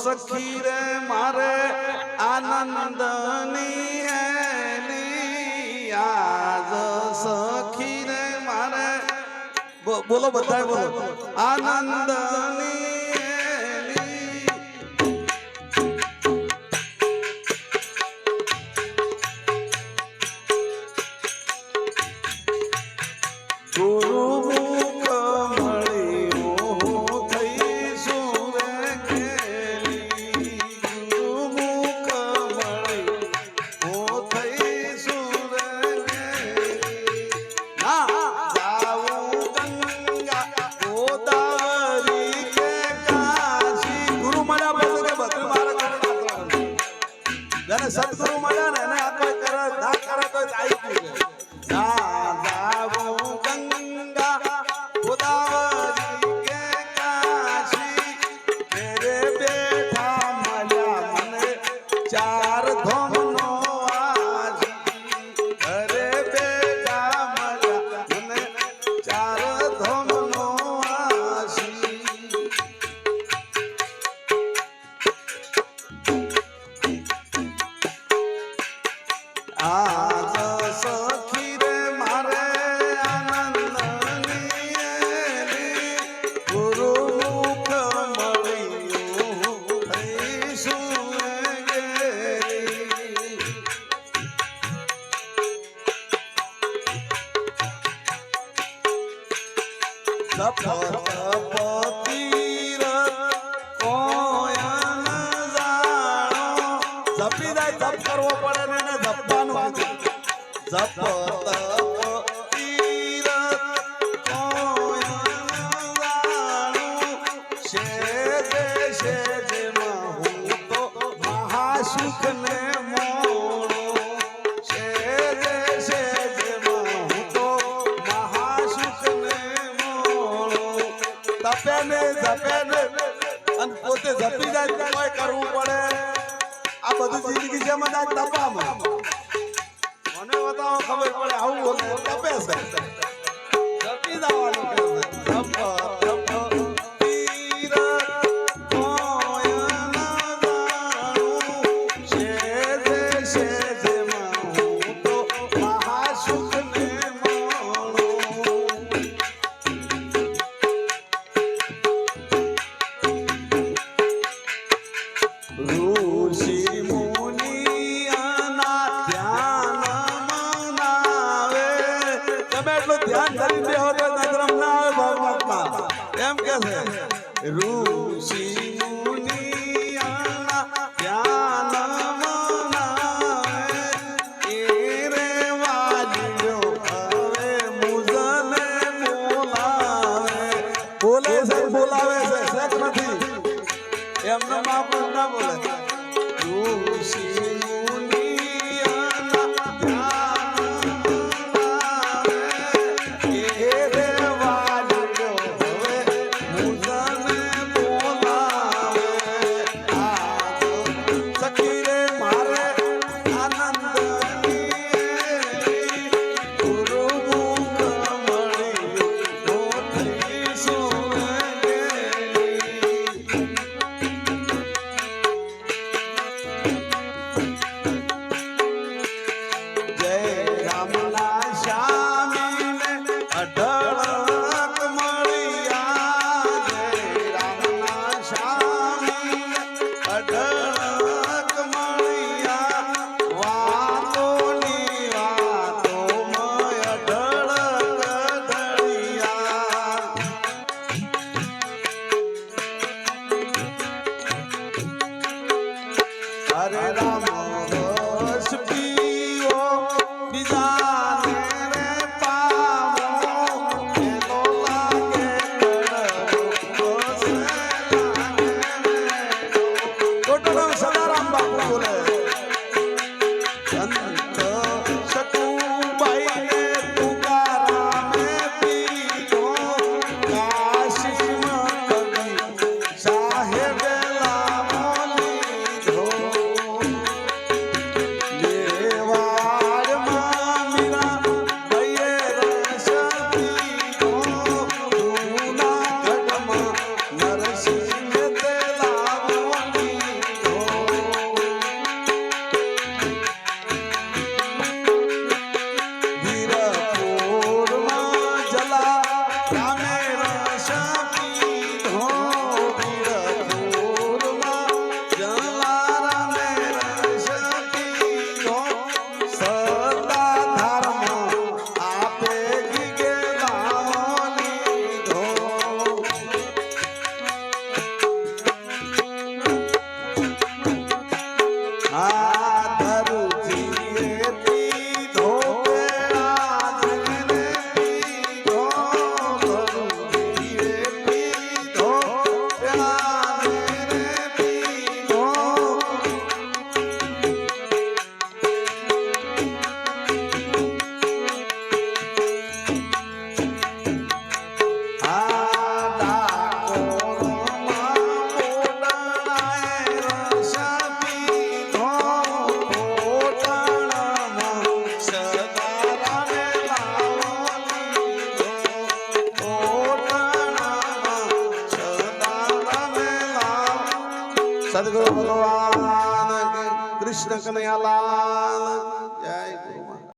સખી રે મારે આનંદની હેલી આજ સખી રે મારે બોલો બધાય બોલો આનંદની સદગુરુ મળ્યા ને એને આપણે કરે ના કરે તો આવી ગયું છે ગંગા ગોદાવરી કે કાશી મેરે બેઠા મળ્યા મને ચાર ધોમ નો આજી ઘરે બેઠા મળ્યા મને ચાર ધોમ નો આશી આજ સખી રે મારે આનંદની હેલી ગુરુ મુખ મળ્યું થઈશું ગેલી જપી જાય જપ કરવો પડે ને એને જપવાનું જપ સુખ ને મોણો હું તો મહાસુખ ને મોણો તપે ને જપે ને અને પોતે જપી જાય તો કોઈ કરવું પડે આ બધું જિંદગી છે મને તપામાં મને બતાવો ખબર પડે આવું તપે છે જપી જવાનું કે તપ ધ્યાન કરી દે હો તો નજરમ ના આવે ભગવતમાં એમ કે છે ઋષિ મુનિયાના ધ્યાન મનાવે એ રે વાલીઓ હવે મુજને બોલાવે બોલે છે બોલાવે છે શેક નથી એમને માફ ના બોલે ઋષિ સદગુરુ ભગવાન કે કૃષ્ણ કનૈયાલાલ જય ગુરુ